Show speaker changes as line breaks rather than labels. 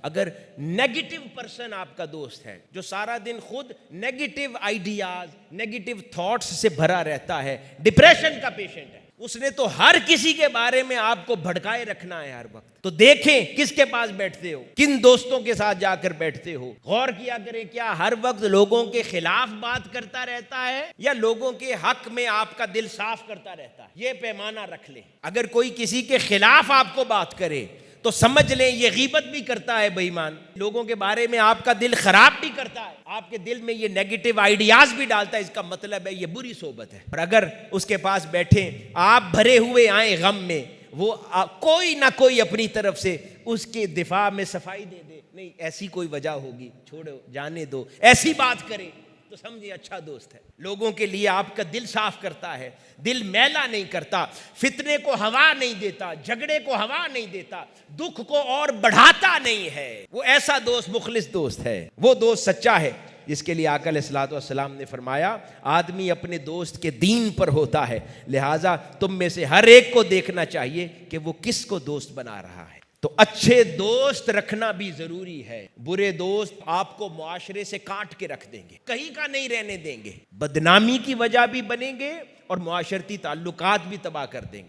اگر negative person آپ کا دوست ہے جو سارا دن خود نیگیٹو آئیڈیاز نیگیٹو تھاٹس سے بھرا رہتا ہے، ڈپریشن کا پیشنٹ ہے، اس نے تو ہر کسی کے بارے میں آپ کو بھڑکائے رکھنا ہے ہر وقت. تو دیکھیں کس کے پاس بیٹھتے ہو، کن دوستوں کے ساتھ جا کر بیٹھتے ہو. غور کیا کریں کیا ہر وقت لوگوں کے خلاف بات کرتا رہتا ہے یا لوگوں کے حق میں آپ کا دل صاف کرتا رہتا ہے. یہ پیمانہ رکھ لیں. اگر کوئی کسی کے خلاف آپ کو بات کرے تو سمجھ لیں یہ غیبت بھی کرتا ہے بے ایمان. لوگوں کے بارے میں آپ کا دل خراب بھی کرتا ہے، آپ کے دل میں یہ نیگیٹو آئیڈیاز بھی ڈالتا ہے. اس کا مطلب ہے یہ بری صحبت ہے. اور اگر اس کے پاس بیٹھیں آپ بھرے ہوئے آئیں غم میں، وہ کوئی نہ کوئی اپنی طرف سے اس کے دفاع میں صفائی دے دے، نہیں ایسی کوئی وجہ ہوگی، چھوڑو جانے دو، ایسی بات کرے تو سمجھے اچھا دوست ہے. لوگوں کے لیے آپ کا دل صاف کرتا ہے، دل میلا نہیں کرتا، فتنے کو ہوا نہیں دیتا، جھگڑے کو ہوا نہیں دیتا، دکھ کو اور بڑھاتا نہیں ہے. وہ ایسا دوست مخلص دوست ہے، وہ دوست سچا ہے جس کے لیے آقا علیہ الصلوۃ والسلام نے فرمایا آدمی اپنے دوست کے دین پر ہوتا ہے، لہٰذا تم میں سے ہر ایک کو دیکھنا چاہیے کہ وہ کس کو دوست بنا رہا ہے. تو اچھے دوست رکھنا بھی ضروری ہے. برے دوست آپ کو معاشرے سے کاٹ کے رکھ دیں گے، کہیں کا نہیں رہنے دیں گے، بدنامی کی وجہ بھی بنیں گے اور معاشرتی تعلقات بھی تباہ کر دیں گے.